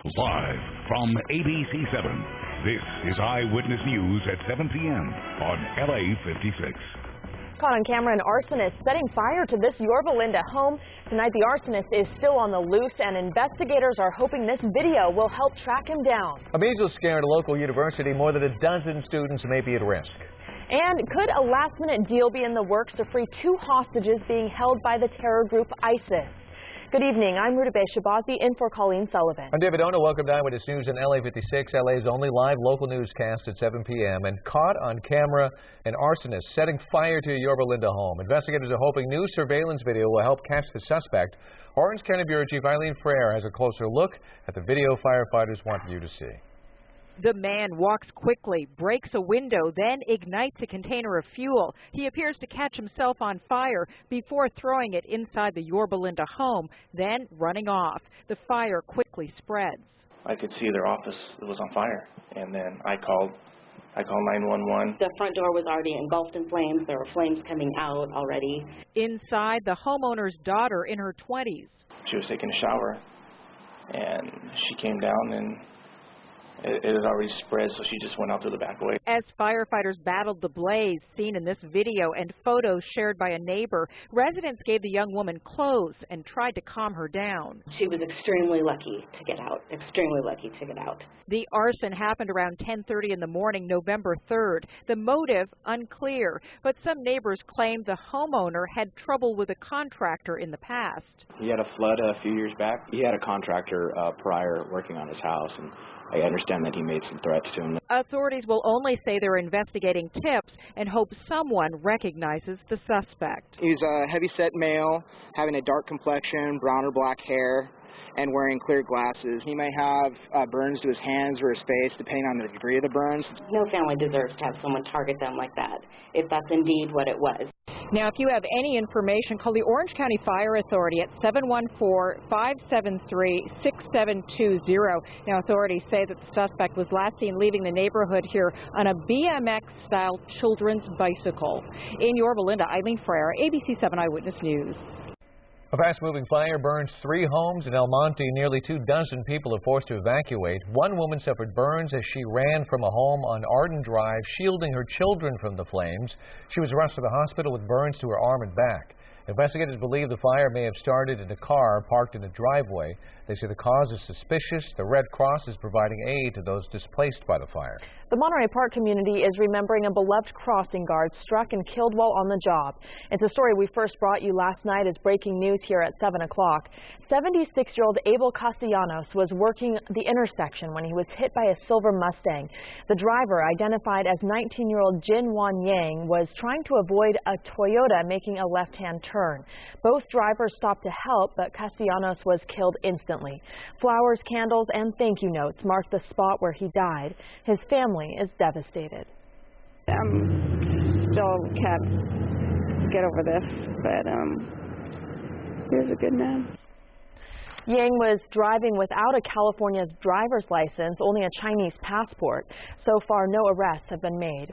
Live from ABC7, this is Eyewitness News at 7 p.m. on LA56. Caught on camera, an arsonist setting fire to this Yorba Linda home. Tonight, the arsonist is still on the loose, and investigators are hoping this video will help track him down. A measles scare at a local university. More than a dozen students may be at risk. And could a last-minute deal be in the works to free 2 hostages being held by the terror group ISIS? Good evening. I'm Ruta Shabazi in for Colleen Sullivan. I'm David Ona. Welcome to Eyewitness News in LA56, LA's only live local newscast at 7 p.m. And caught on camera, an arsonist setting fire to a Yorba Linda home. Investigators are hoping new surveillance video will help catch the suspect. Orange County Bureau Chief Eileen Frere has a closer look at the video firefighters want you to see. The man walks quickly, breaks a window, then ignites a container of fuel. He appears to catch himself on fire before throwing it inside the Yorba Linda home, then running off. The fire quickly spreads. I could see their office was on fire, and then I called 911. The front door was already engulfed in flames. There were flames coming out already. Inside, the homeowner's daughter in her 20s. She was taking a shower, and she came down, and it had already spread, so she just went out to the back way. As firefighters battled the blaze seen in this video and photos shared by a neighbor, residents gave the young woman clothes and tried to calm her down. She was extremely lucky to get out, The arson happened around 10:30 in the morning, November 3rd. The motive unclear, but some neighbors claimed the homeowner had trouble with a contractor in the past. He had a flood a few years back. He had a contractor prior working on his house, and I understand that he made some threats to him. Authorities will only say they're investigating tips and hope someone recognizes the suspect. He's a heavy-set male, having a dark complexion, brown or black hair, and wearing clear glasses. He may have burns to his hands or his face, depending on the degree of the burns. No family deserves to have someone target them like that, if that's indeed what it was. Now, if you have any information, call the Orange County Fire Authority at 714-573-6720. Now, authorities say that the suspect was last seen leaving the neighborhood here on a BMX-style children's bicycle. In Yorba Linda, Eileen Frere, ABC7 Eyewitness News. A fast-moving fire burns 3 homes in El Monte. Nearly 24 people are forced to evacuate. One woman suffered burns as she ran from a home on Arden Drive, shielding her children from the flames. She was rushed to the hospital with burns to her arm and back. Investigators believe the fire may have started in a car parked in a driveway. They say the cause is suspicious. The Red Cross is providing aid to those displaced by the fire. The Monterey Park community is remembering a beloved crossing guard struck and killed while on the job. It's a story we first brought you last night as breaking news here at 7 o'clock. 76-year-old Abel Castellanos was working the intersection when he was hit by a silver Mustang. The driver, identified as 19-year-old Jin Wan Yang, was trying to avoid a Toyota making a left-hand turn. Both drivers stopped to help, but Castellanos was killed instantly. Flowers, candles, and thank you notes marked the spot where he died. His family is devastated. Still can't get over this, but he was a good man. Yang was driving without a California driver's license, only a Chinese passport. So far, no arrests have been made.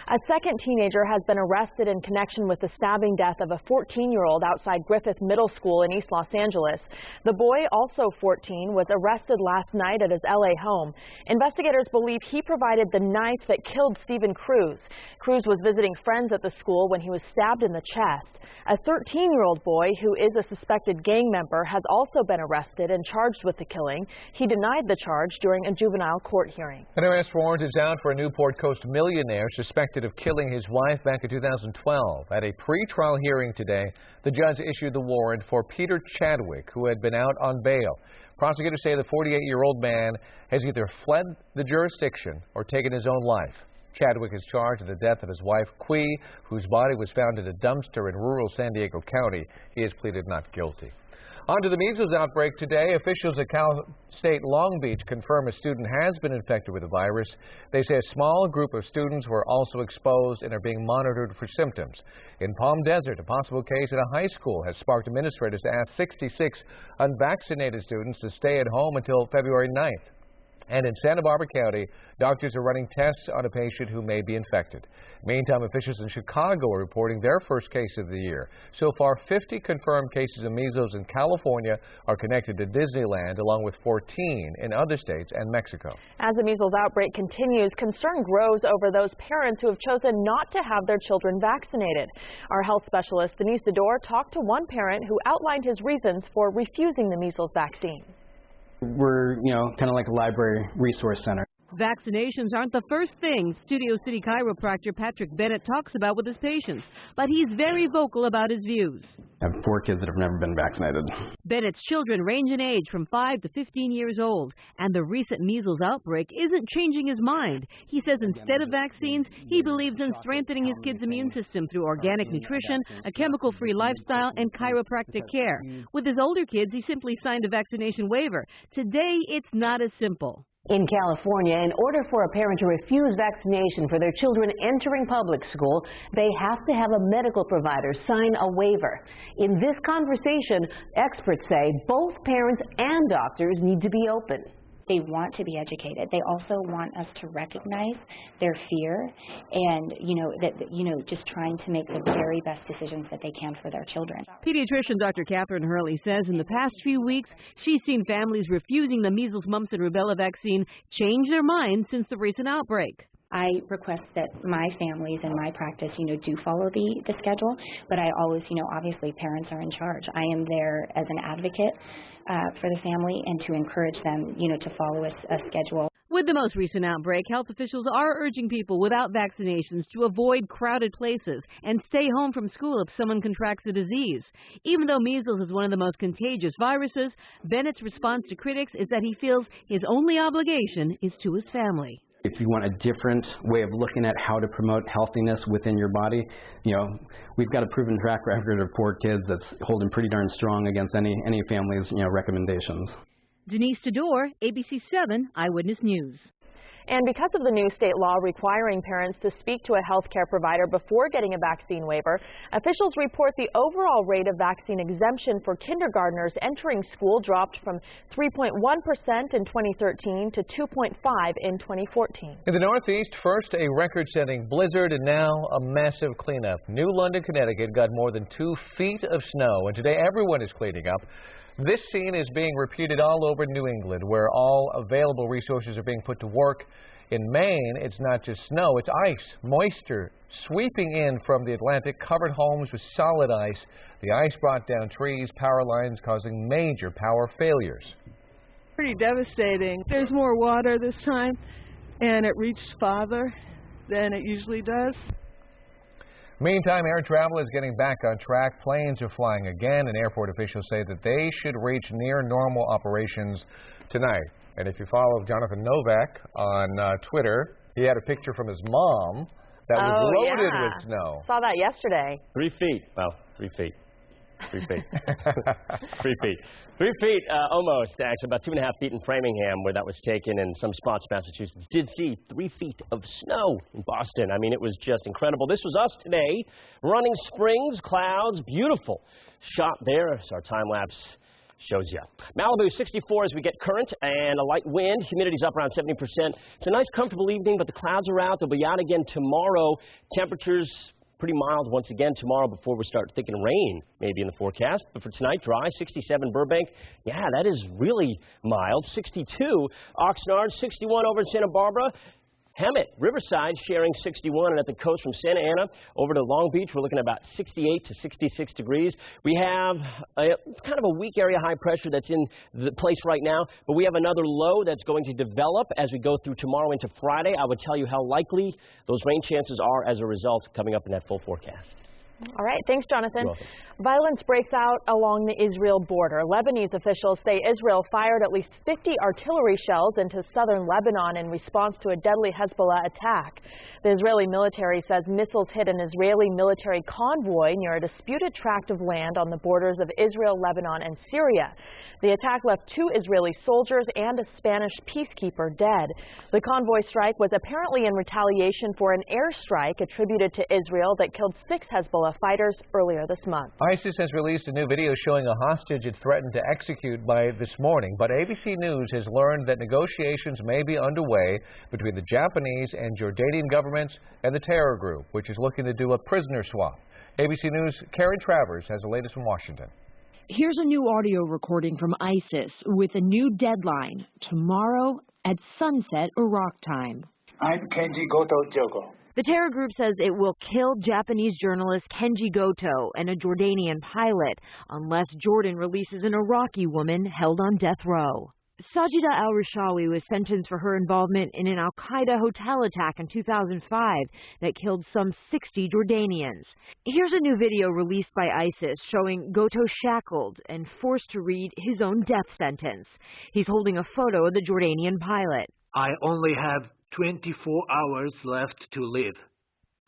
A second teenager has been arrested in connection with the stabbing death of a 14-year-old outside Griffith Middle School in East Los Angeles. The boy, also 14, was arrested last night at his LA home. Investigators believe he provided the knife that killed Stephen Cruz. Cruz was visiting friends at the school when he was stabbed in the chest. A 13-year-old boy who is a suspected gang member has also been arrested and charged with the killing. He denied the charge during a juvenile court hearing. An arrest warrant is out for a Newport Coast millionaire suspected of killing his wife back in 2012. At a pre-trial hearing today, the judge issued the warrant for Peter Chadwick, who had been out on bail. Prosecutors say the 48-year-old man has either fled the jurisdiction or taken his own life. Chadwick is charged with the death of his wife, Qui, whose body was found in a dumpster in rural San Diego County. He has pleaded not guilty. On to the measles outbreak today. Officials at Cal State Long Beach confirm a student has been infected with the virus. They say a small group of students were also exposed and are being monitored for symptoms. In Palm Desert, a possible case at a high school has sparked administrators to ask 66 unvaccinated students to stay at home until February 9th. And in Santa Barbara County, doctors are running tests on a patient who may be infected. Meantime, officials in Chicago are reporting their first case of the year. So far, 50 confirmed cases of measles in California are connected to Disneyland, along with 14 in other states and Mexico. As the measles outbreak continues, concern grows over those parents who have chosen not to have their children vaccinated. Our health specialist, Denise Sador, talked to one parent who outlined his reasons for refusing the measles vaccine. We're, kind of like a library resource center. Vaccinations aren't the first thing Studio City chiropractor Patrick Bennett talks about with his patients, but he's very vocal about his views. I have 4 kids that have never been vaccinated. Bennett's children range in age from 5 to 15 years old, and the recent measles outbreak isn't changing his mind. He says instead of vaccines, he believes in strengthening his kids' immune system through organic nutrition, a chemical-free lifestyle, and chiropractic care. With his older kids, he simply signed a vaccination waiver. Today, it's not as simple. In California, in order for a parent to refuse vaccination for their children entering public school, they have to have a medical provider sign a waiver. In this conversation, experts say both parents and doctors need to be open. They want to be educated. They also want us to recognize their fear and, just trying to make the very best decisions that they can for their children. Pediatrician Dr. Catherine Hurley says in the past few weeks, she's seen families refusing the measles, mumps, and rubella vaccine change their minds since the recent outbreak. I request that my families and my practice, do follow the schedule, but I always, obviously parents are in charge. I am there as an advocate for the family and to encourage them, to follow a schedule. With the most recent outbreak, health officials are urging people without vaccinations to avoid crowded places and stay home from school if someone contracts the disease. Even though measles is one of the most contagious viruses, Bennett's response to critics is that he feels his only obligation is to his family. If you want a different way of looking at how to promote healthiness within your body, we've got a proven track record of 4 kids that's holding pretty darn strong against any family's, recommendations. Denise Sador, ABC7 Eyewitness News. And because of the new state law requiring parents to speak to a health care provider before getting a vaccine waiver, officials report the overall rate of vaccine exemption for kindergartners entering school dropped from 3.1% in 2013 to 2.5% in 2014. In the Northeast, first a record-setting blizzard and now a massive cleanup. New London, Connecticut got more than 2 feet of snow, and today everyone is cleaning up. This scene is being repeated all over New England, where all available resources are being put to work. In Maine, it's not just snow, it's ice, moisture, sweeping in from the Atlantic, covered homes with solid ice. The ice brought down trees, power lines, causing major power failures. Pretty devastating. There's more water this time, and it reached farther than it usually does. Meantime, air travel is getting back on track. Planes are flying again, and airport officials say that they should reach near normal operations tonight. And if you follow Jonathan Novak on Twitter, he had a picture from his mom that was loaded with snow. Saw that yesterday. 3 feet. Well, 3 feet. 3 feet. 3 feet. 3 feet, almost, actually. About 2.5 feet in Framingham, where that was taken, and some spots, Massachusetts, did see 3 feet of snow in Boston. I mean, it was just incredible. This was us today, running springs, clouds, beautiful shot there, as our time-lapse shows you. Malibu 64 as we get current and a light wind. Humidity's up around 70%. It's a nice, comfortable evening, but the clouds are out. They'll be out again tomorrow. Temperatures pretty mild once again tomorrow before we start thinking rain maybe in the forecast. But for tonight, dry, 67 Burbank. Yeah, that is really mild. 62 Oxnard, 61 over in Santa Barbara. Hemet, Riverside sharing 61, and at the coast from Santa Ana over to Long Beach, we're looking at about 68 to 66 degrees. We have kind of a weak area high pressure that's in the place right now, but we have another low that's going to develop as we go through tomorrow into Friday. I would tell you how likely those rain chances are as a result coming up in that full forecast. All right. Thanks, Jonathan. Violence breaks out along the Israel border. Lebanese officials say Israel fired at least 50 artillery shells into southern Lebanon in response to a deadly Hezbollah attack. The Israeli military says missiles hit an Israeli military convoy near a disputed tract of land on the borders of Israel, Lebanon, and Syria. The attack left 2 Israeli soldiers and a Spanish peacekeeper dead. The convoy strike was apparently in retaliation for an airstrike attributed to Israel that killed 6 Hezbollah fighters earlier this month. ISIS has released a new video showing a hostage it threatened to execute by this morning, but ABC News has learned that negotiations may be underway between the Japanese and Jordanian governments and the terror group, which is looking to do a prisoner swap. ABC News' Karen Travers has the latest from Washington. Here's a new audio recording from ISIS with a new deadline, tomorrow at sunset Iraq time. I'm Kenji Goto Jogo. The terror group says it will kill Japanese journalist Kenji Goto and a Jordanian pilot unless Jordan releases an Iraqi woman held on death row. Sajida al-Rishawi was sentenced for her involvement in an al-Qaeda hotel attack in 2005 that killed some 60 Jordanians. Here's a new video released by ISIS showing Goto shackled and forced to read his own death sentence. He's holding a photo of the Jordanian pilot. I only have 24 hours left to live,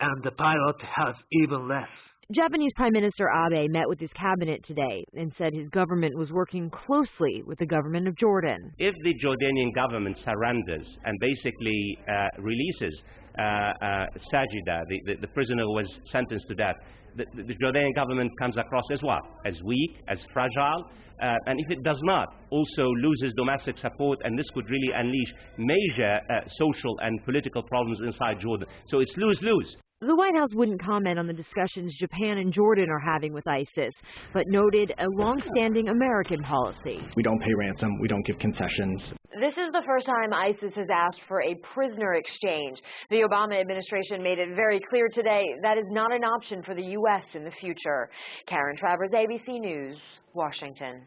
and the pilot has even less. Japanese Prime Minister Abe met with his cabinet today and said his government was working closely with the government of Jordan. If the Jordanian government surrenders and basically releases Sajida, the prisoner who was sentenced to death, the Jordanian government comes across as what? As weak, as fragile, and if it does not, also loses domestic support, and this could really unleash major social and political problems inside Jordan. So it's lose-lose. The White House wouldn't comment on the discussions Japan and Jordan are having with ISIS, but noted a long-standing American policy. We don't pay ransom. We don't give concessions. This is the first time ISIS has asked for a prisoner exchange. The Obama administration made it very clear today that is not an option for the U.S. in the future. Karen Travers, ABC News, Washington.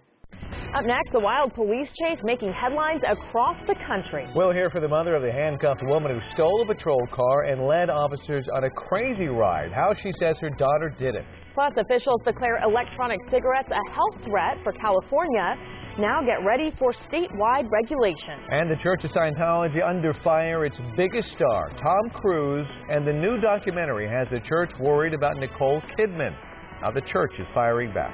Up next, the wild police chase making headlines across the country. We'll hear from the mother of the handcuffed woman who stole a patrol car and led officers on a crazy ride, how she says her daughter did it. Plus, officials declare electronic cigarettes a health threat for California. Now get ready for statewide regulation. And the Church of Scientology under fire, its biggest star, Tom Cruise, and the new documentary has the church worried about Nicole Kidman. Now the church is firing back.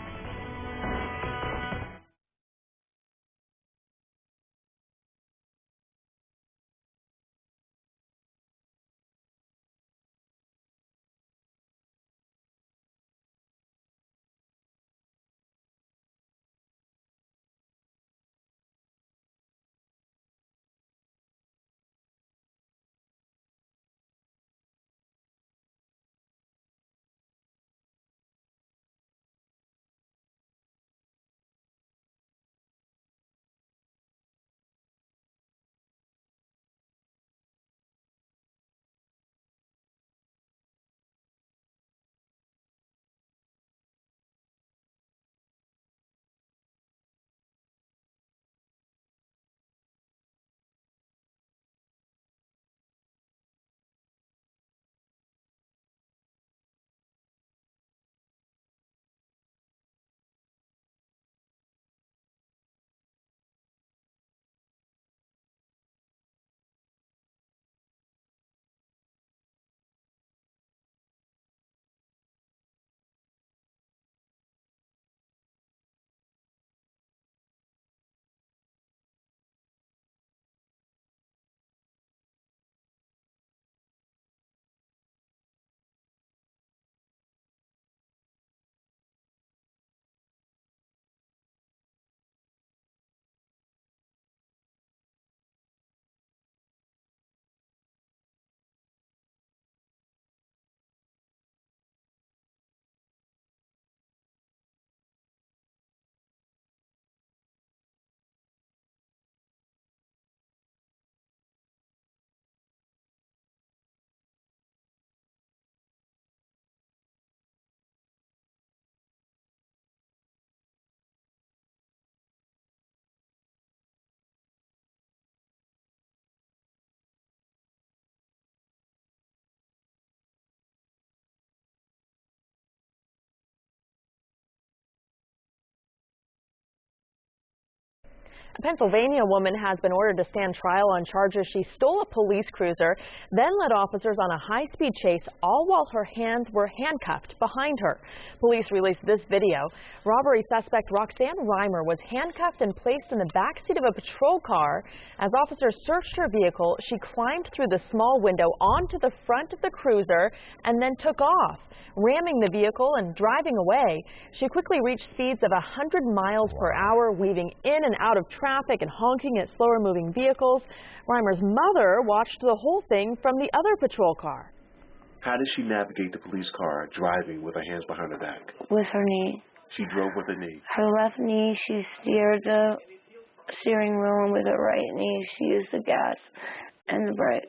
A Pennsylvania woman has been ordered to stand trial on charges she stole a police cruiser, then led officers on a high-speed chase, all while her hands were handcuffed behind her. Police released this video. Robbery suspect Roxanne Reimer was handcuffed and placed in the backseat of a patrol car. As officers searched her vehicle, she climbed through the small window onto the front of the cruiser and then took off, ramming the vehicle and driving away. She quickly reached speeds of 100 miles per hour, weaving in and out of traffic and honking at slower-moving vehicles. Reimer's mother watched the whole thing from the other patrol car. How did she navigate the police car driving with her hands behind her back? With her knee. She drove with her knee. Her left knee, she steered the steering wheel, and with her right knee, she used the gas and the brake.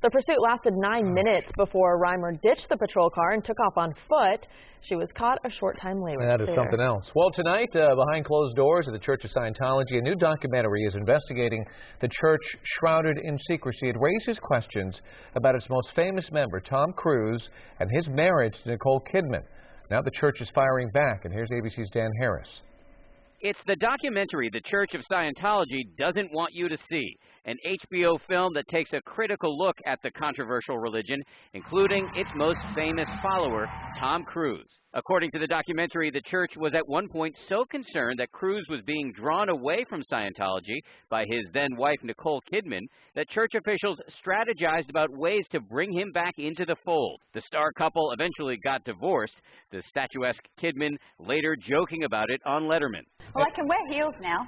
The pursuit lasted 9 minutes before Reimer ditched the patrol car and took off on foot. She was caught a short time later. That is something else. Well, tonight, behind closed doors at the Church of Scientology, a new documentary is investigating the church shrouded in secrecy. It raises questions about its most famous member, Tom Cruise, and his marriage to Nicole Kidman. Now the church is firing back, and here's ABC's Dan Harris. It's the documentary the Church of Scientology doesn't want you to see, an HBO film that takes a critical look at the controversial religion, including its most famous follower, Tom Cruise. According to the documentary, the church was at one point so concerned that Cruise was being drawn away from Scientology by his then-wife Nicole Kidman that church officials strategized about ways to bring him back into the fold. The star couple eventually got divorced, the statuesque Kidman later joking about it on Letterman. Well, I can wear heels now.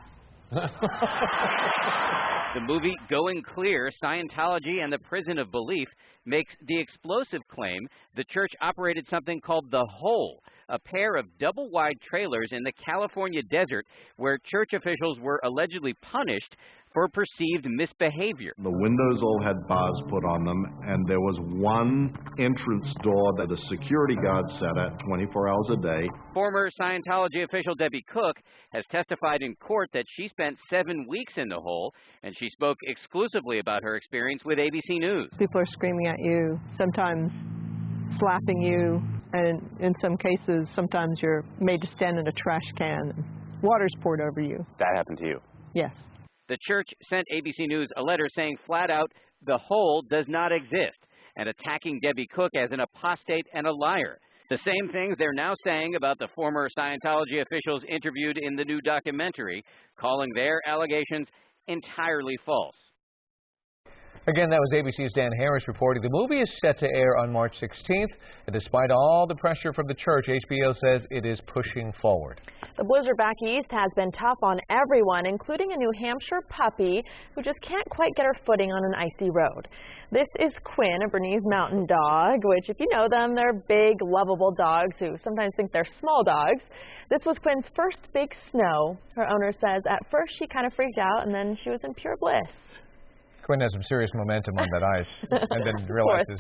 The movie Going Clear, Scientology and the Prison of Belief makes the explosive claim the church operated something called The Hole, a pair of double-wide trailers in the California desert where church officials were allegedly punished for perceived misbehavior. The windows all had bars put on them, and there was one entrance door that the security guard sat at 24 hours a day. Former Scientology official Debbie Cook has testified in court that she spent 7 weeks in the hole, and she spoke exclusively about her experience with ABC News. People are screaming at you, sometimes slapping you, and in some cases, sometimes you're made to stand in a trash can and water's poured over you. That happened to you? Yes. The church sent ABC News a letter saying flat out, the hole does not exist, and attacking Debbie Cook as an apostate and a liar. The same things they're now saying about the former Scientology officials interviewed in the new documentary, calling their allegations entirely false. Again, that was ABC's Dan Harris reporting. The movie is set to air on March 16th, and despite all the pressure from the church, HBO says it is pushing forward. The blizzard back east has been tough on everyone, including a New Hampshire puppy who just can't quite get her footing on an icy road. This is Quinn, a Bernese mountain dog, which, if you know them, they're big, lovable dogs who sometimes think they're small dogs. This was Quinn's first big snow. Her owner says at first she kind of freaked out, and then she was in pure bliss. Quinn has some serious momentum on that ice, and then realizes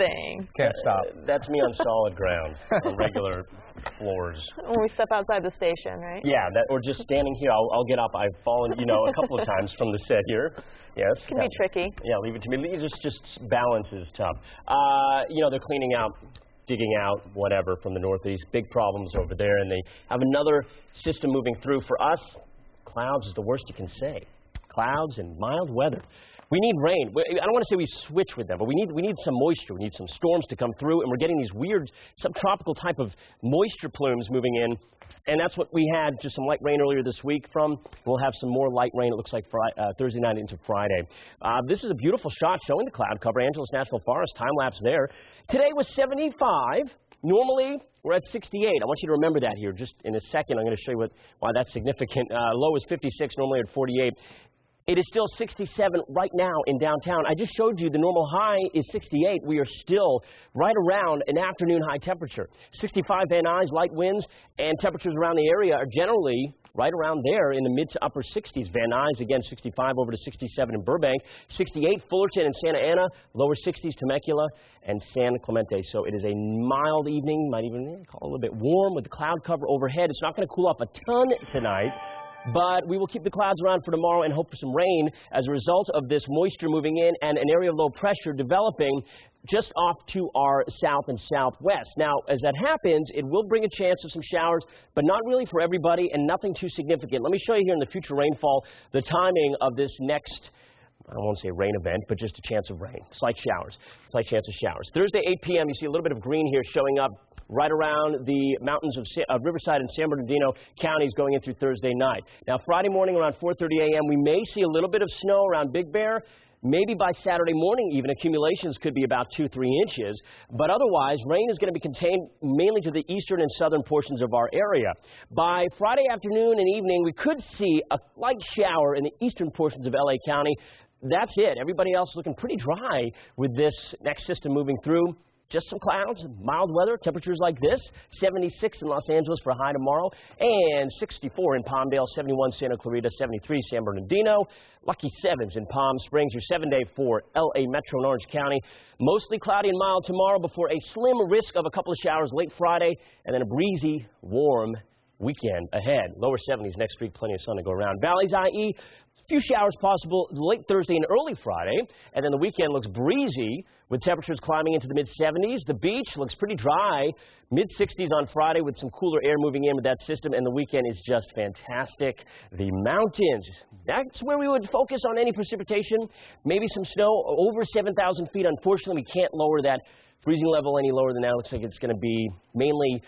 can't stop. That's me on solid ground, on regular floors. When we step outside the station, right? Yeah, or just standing here. I'll get up. I've fallen, a couple of times from the set here. Yes. It can be tricky. Yeah, leave it to me. Just balance is tough. They're cleaning out, digging out, whatever, from the Northeast. Big problems over there, and they have another system moving through. For us, clouds is the worst you can say. Clouds and mild weather. We need rain. I don't want to say we switch with them, but we need some moisture. We need some storms to come through, and we're getting these weird subtropical type of moisture plumes moving in, and that's what we had, just some light rain earlier this week from. We'll have some more light rain, it looks like, Thursday night into Friday. This is a beautiful shot showing the cloud cover, Angeles National Forest, time-lapse there. Today was 75. Normally, we're at 68. I want you to remember that here. Just in a second, I'm going to show you why that's significant. Low is 56, normally at 48. It is still 67 right now in downtown. I just showed you the normal high is 68. We are still right around an afternoon high temperature. 65 Van Nuys, light winds, and temperatures around the area are generally right around there in the mid to upper 60s. Van Nuys, again, 65 over to 67 in Burbank. 68 Fullerton and Santa Ana, lower 60s Temecula and San Clemente. So it is a mild evening, might even call it a little bit warm with the cloud cover overhead. It's not going to cool off a ton tonight, but we will keep the clouds around for tomorrow and hope for some rain as a result of this moisture moving in and an area of low pressure developing. just off to our south and southwest. Now, as that happens, it will bring a chance of some showers, but not really for everybody and nothing too significant. Let me show you here in the future rainfall the timing of this next, I won't say rain event, but just a chance of rain. Slight showers, slight chance of showers. Thursday, 8 p.m., you see a little bit of green here showing up right around the mountains of Riverside and San Bernardino counties going in through Thursday night. Now, Friday morning around 4:30 a.m., we may see a little bit of snow around Big Bear. Maybe by Saturday morning, even accumulations could be about 2-3 inches. But otherwise, rain is going to be contained mainly to the eastern and southern portions of our area. By Friday afternoon and evening, we could see a light shower in the eastern portions of LA County. That's it. Everybody else looking pretty dry with this next system moving through. Just some clouds, mild weather, temperatures like this, 76 in Los Angeles for a high tomorrow, and 64 in Palmdale, 71 Santa Clarita, 73 San Bernardino, lucky 7s in Palm Springs, your 7-day for LA Metro and Orange County. Mostly cloudy and mild tomorrow before a slim risk of a couple of showers late Friday, and then a breezy, warm weekend ahead. Lower 70s next week, plenty of sun to go around. Valleys, IE, few showers possible late Thursday and early Friday, and then the weekend looks breezy with temperatures climbing into the mid-70s. The beach looks pretty dry, mid-60s on Friday with some cooler air moving in with that system, and the weekend is just fantastic. The mountains, that's where we would focus on any precipitation, maybe some snow over 7,000 feet. Unfortunately, we can't lower that freezing level any lower than that. Looks like it's going to be mainly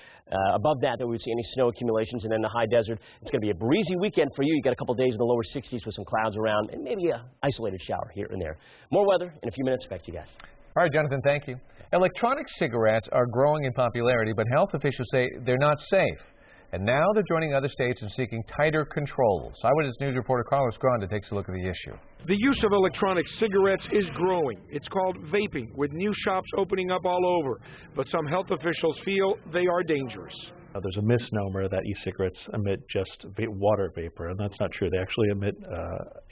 above that we would see any snow accumulations, and then the high desert. It's going to be a breezy weekend for you. You got a couple days in the lower 60s with some clouds around, and maybe an isolated shower here and there. More weather in a few minutes. Back to you guys. All right, Jonathan, thank you. Electronic cigarettes are growing in popularity, but health officials say they're not safe. And now they're joining other states in seeking tighter controls. Eyewitness News reporter Carlos Granda takes a look at the issue. The use of electronic cigarettes is growing. It's called vaping, with new shops opening up all over. But some health officials feel they are dangerous. There's a misnomer that e-cigarettes emit just water vapor, and that's not true. They actually emit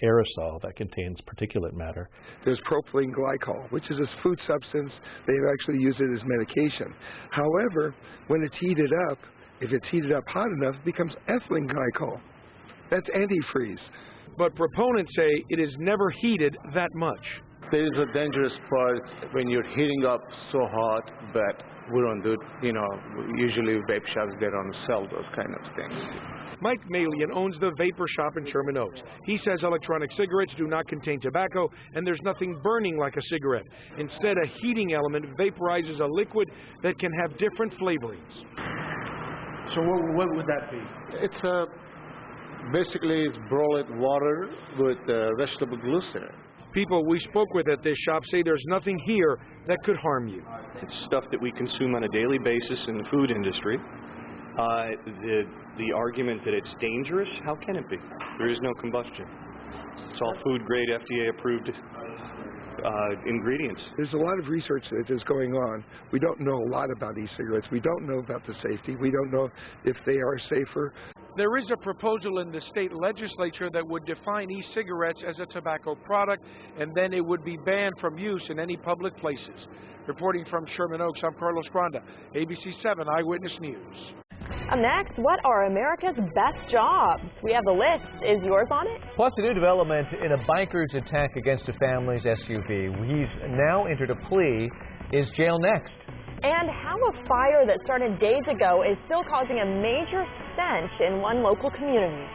aerosol that contains particulate matter. There's propylene glycol, which is a food substance. They actually use it as medication. However, when it's heated up, if it's heated up hot enough, it becomes ethylene glycol. That's antifreeze. But proponents say it is never heated that much. There is a dangerous part when you're heating up so hot, but we don't do it. You know, usually vape shops, they don't sell those kind of things. Mike Malian owns the Vapor Shop in Sherman Oaks. He says electronic cigarettes do not contain tobacco, and there's nothing burning like a cigarette. Instead, a heating element vaporizes a liquid that can have different flavorings. So what would that be? It's basically it's boiled water with vegetable glycerin. People we spoke with at this shop say there's nothing here that could harm you. It's stuff that we consume on a daily basis in the food industry. The argument that it's dangerous, how can it be? There is no combustion. It's all food grade, FDA approved ingredients. There's a lot of research that is going on. We don't know a lot about e-cigarettes. We don't know about the safety. We don't know if they are safer. There is a proposal in the state legislature that would define e-cigarettes as a tobacco product, and then it would be banned from use in any public places. Reporting from Sherman Oaks, I'm Carlos Granda, ABC7 Eyewitness News. Up next, what are America's best jobs? We have the list. Is yours on it? Plus, a new development in a biker's attack against a family's SUV. He's now entered a plea. Is jail next? And how a fire that started days ago is still causing a major stench in one local community.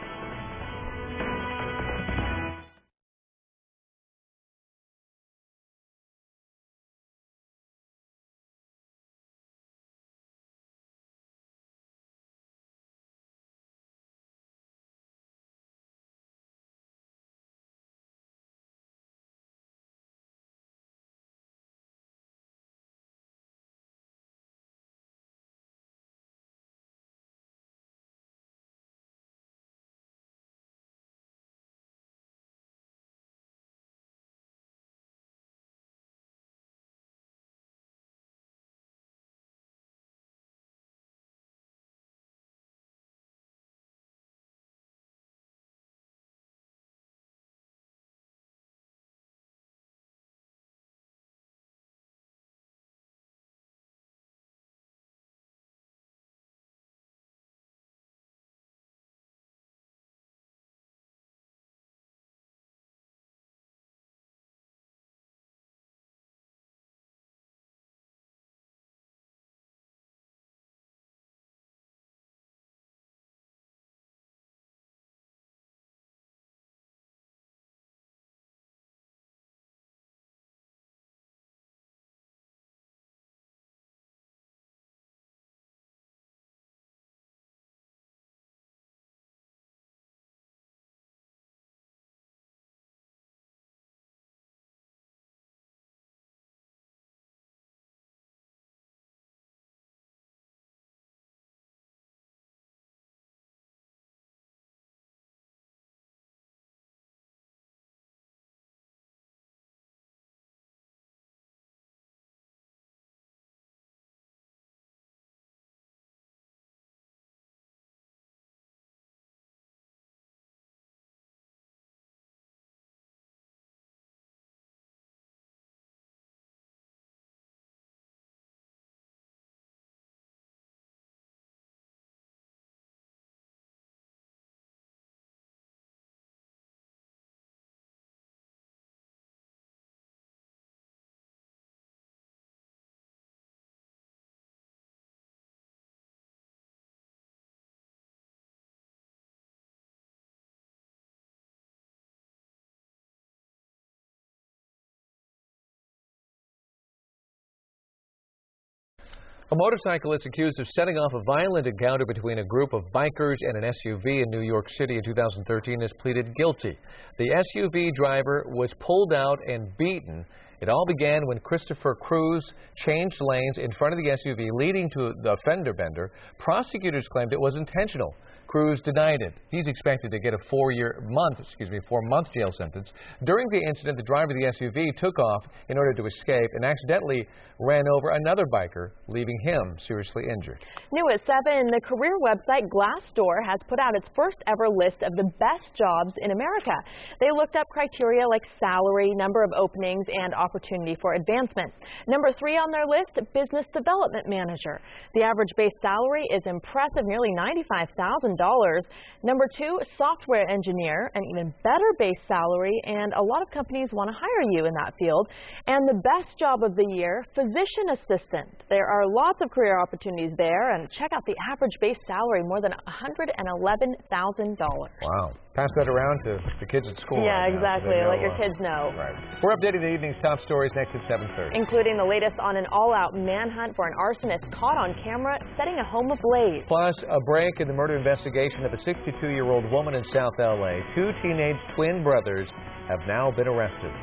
A motorcyclist accused of setting off a violent encounter between a group of bikers and an SUV in New York City in 2013 has pleaded guilty. The SUV driver was pulled out and beaten. It all began when Christopher Cruz changed lanes in front of the SUV, leading to the fender bender. Prosecutors claimed it was intentional. Cruz denied it. He's expected to get a 4-month jail sentence. During the incident, the driver of the SUV took off in order to escape and accidentally ran over another biker, leaving him seriously injured. New at 7, the career website Glassdoor has put out its first ever list of the best jobs in America. They looked up criteria like salary, number of openings, and opportunity for advancement. Number 3 on their list, business development manager. The average base salary is impressive, nearly $95,000. Number 2, software engineer, an even better base salary, and a lot of companies want to hire you in that field. And the best job of the year, physician assistant. There are lots of career opportunities there, and check out the average base salary, more than $111,000. Wow. Pass that around to the kids at school. Yeah, right exactly. now, Let your kids know. Right. We're updating the evening's top stories next at 7:30. Including the latest on an all-out manhunt for an arsonist caught on camera setting a home ablaze. Plus, a break in the murder investigation of a 62-year-old woman in South LA. 2 teenage twin brothers have now been arrested.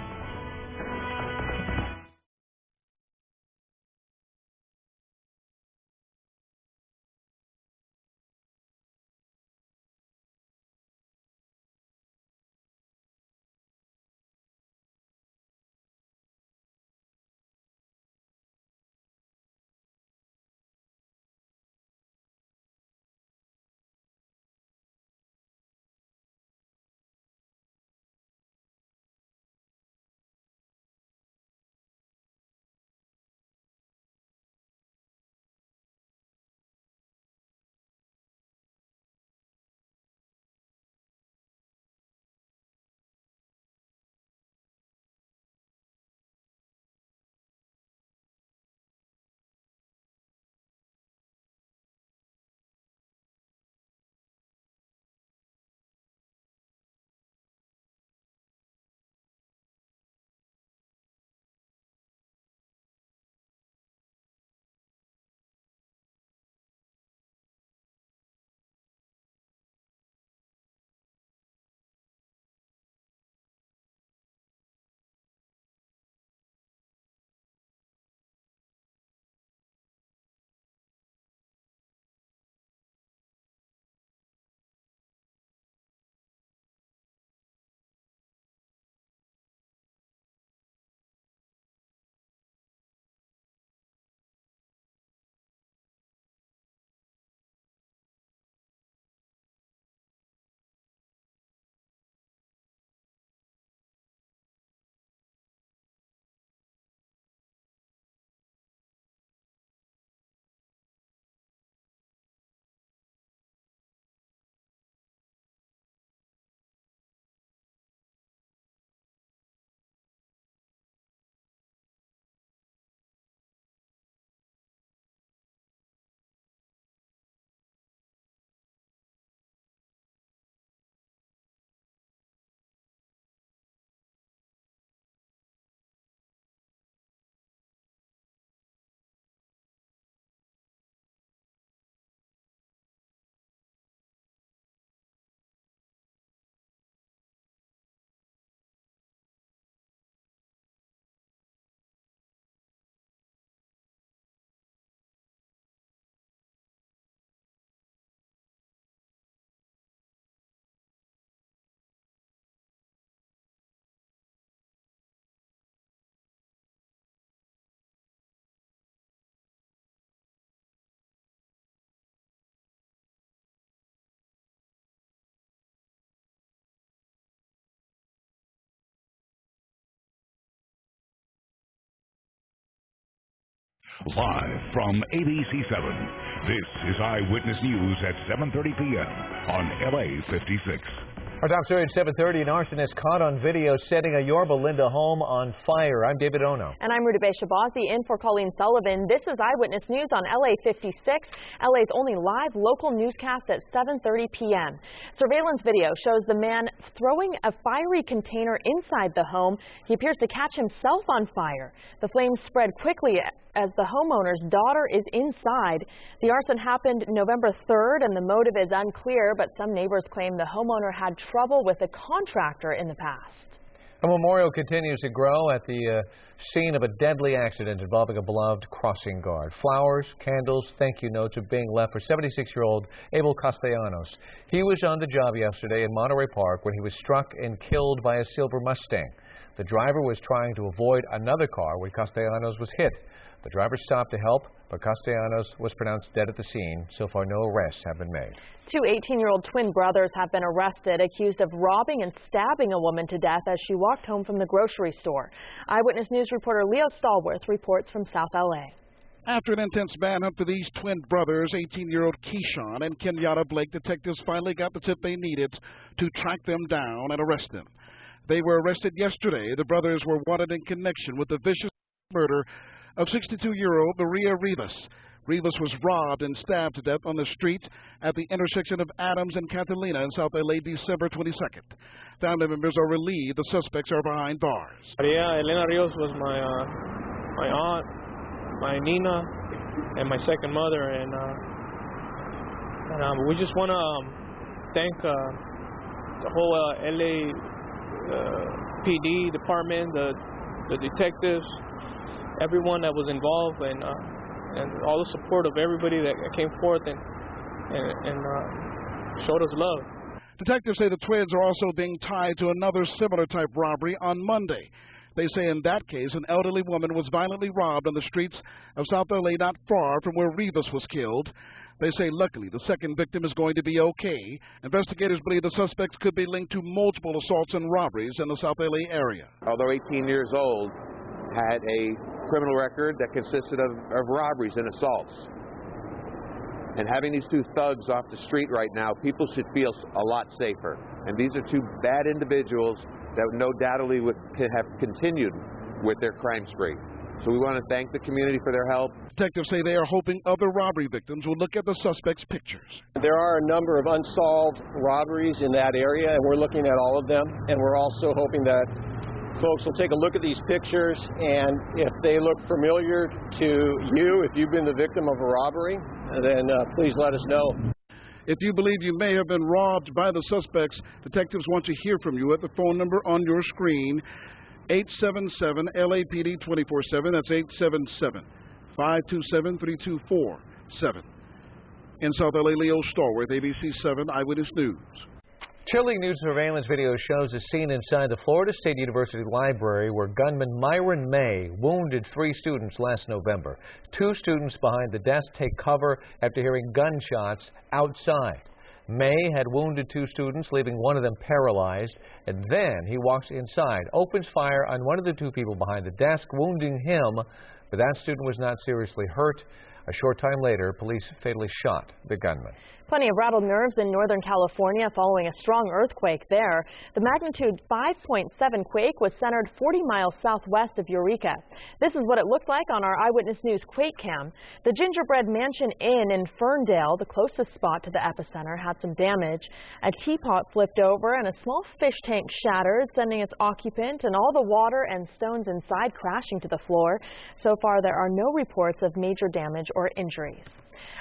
Live from ABC7, this is Eyewitness News at 7:30 p.m. on LA56. Our top story at 7:30, an arsonist caught on video setting a Yorba Linda home on fire. I'm David Ono. And I'm Ruta Shabazi in for Colleen Sullivan. This is Eyewitness News on LA56, LA's only live local newscast at 7:30 p.m. Surveillance video shows the man throwing a fiery container inside the home. He appears to catch himself on fire. The flames spread quickly as the homeowner's daughter is inside. The arson happened November 3rd, and the motive is unclear, but some neighbors claim the homeowner had trouble with a contractor in the past. A memorial continues to grow at the scene of a deadly accident involving a beloved crossing guard. Flowers, candles, thank you notes are being left for 76-year-old Abel Castellanos. He was on the job yesterday in Monterey Park when he was struck and killed by a silver Mustang. The driver was trying to avoid another car when Castellanos was hit. The driver stopped to help, but Castellanos was pronounced dead at the scene. So far, no arrests have been made. Two 18-year-old twin brothers have been arrested, accused of robbing and stabbing a woman to death as she walked home from the grocery store. Eyewitness News reporter Leo Stallworth reports from South LA. After an intense manhunt for these twin brothers, 18-year-old Keyshawn and Kenyatta Blake, detectives finally got the tip they needed to track them down and arrest them. They were arrested yesterday. The brothers were wanted in connection with the vicious murder of 62-year-old Maria Rivas. Rivas was robbed and stabbed to death on the street at the intersection of Adams and Catalina in South LA December 22nd. Family members are relieved the suspects are behind bars. Maria Elena Rios was my aunt, my Nina, and my second mother, and we just want to thank the whole LA PD department, the detectives, everyone that was involved, and all the support of everybody that came forth and showed us love. Detectives say the twins are also being tied to another similar type robbery on Monday. They say in that case, an elderly woman was violently robbed on the streets of South LA not far from where Rivas was killed. They say luckily the second victim is going to be okay. Investigators believe the suspects could be linked to multiple assaults and robberies in the South LA area. Although 18 years old, had a criminal record that consisted of robberies and assaults. And having these two thugs off the street right now, people should feel a lot safer. And these are two bad individuals that no doubtedly could have continued with their crime spree. So we want to thank the community for their help. Detectives say they are hoping other robbery victims will look at the suspects' pictures. There are a number of unsolved robberies in that area, and we're looking at all of them. And we're also hoping that folks will take a look at these pictures, and if they look familiar to you, if you've been the victim of a robbery, then please let us know. If you believe you may have been robbed by the suspects, detectives want to hear from you at the phone number on your screen, 877 LAPD 24/7. That's 877-527-3247. In South LA, Leo Stallworth, ABC7 Eyewitness News. Chilling new surveillance video shows a scene inside the Florida State University library where gunman Myron May wounded 3 students last November. 2 students behind the desk take cover after hearing gunshots outside. May had wounded 2 students, leaving one of them paralyzed, and then he walks inside, opens fire on one of the 2 people behind the desk, wounding him, but that student was not seriously hurt. A short time later, police fatally shot the gunman. Plenty of rattled nerves in Northern California following a strong earthquake there. The magnitude 5.7 quake was centered 40 miles southwest of Eureka. This is what it looked like on our Eyewitness News Quake Cam. The Gingerbread Mansion Inn in Ferndale, the closest spot to the epicenter, had some damage. A teapot flipped over and a small fish tank shattered, sending its occupant and all the water and stones inside crashing to the floor. So far, there are no reports of major damage or injuries.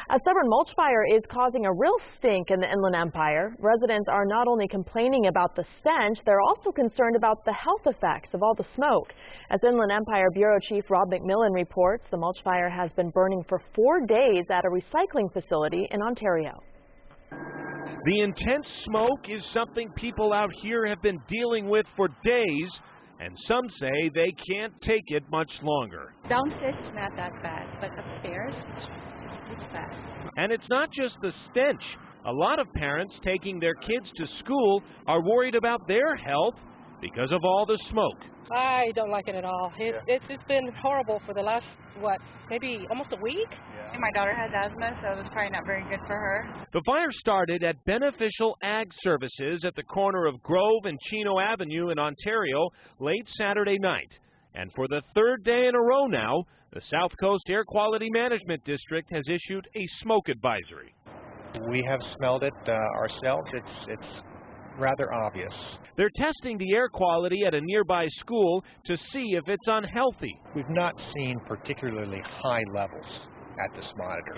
A stubborn mulch fire is causing a real stink in the Inland Empire. Residents are not only complaining about the stench, they're also concerned about the health effects of all the smoke. As Inland Empire Bureau Chief Rob McMillan reports, the mulch fire has been burning for 4 days at a recycling facility in Ontario. The intense smoke is something people out here have been dealing with for days, and some say they can't take it much longer. Downstairs is not that bad, but upstairs it's bad. And it's not just the stench. A lot of parents taking their kids to school are worried about their health because of all the smoke. I don't like it at all. It's been horrible for the last, maybe almost a week? Yeah. My daughter has asthma, so it's probably not very good for her. The fire started at Beneficial Ag Services at the corner of Grove and Chino Avenue in Ontario late Saturday night. And for the third day in a row now, the South Coast Air Quality Management District has issued a smoke advisory. We have smelled it ourselves. It's rather obvious. They're testing the air quality at a nearby school to see if it's unhealthy. We've not seen particularly high levels at this monitor.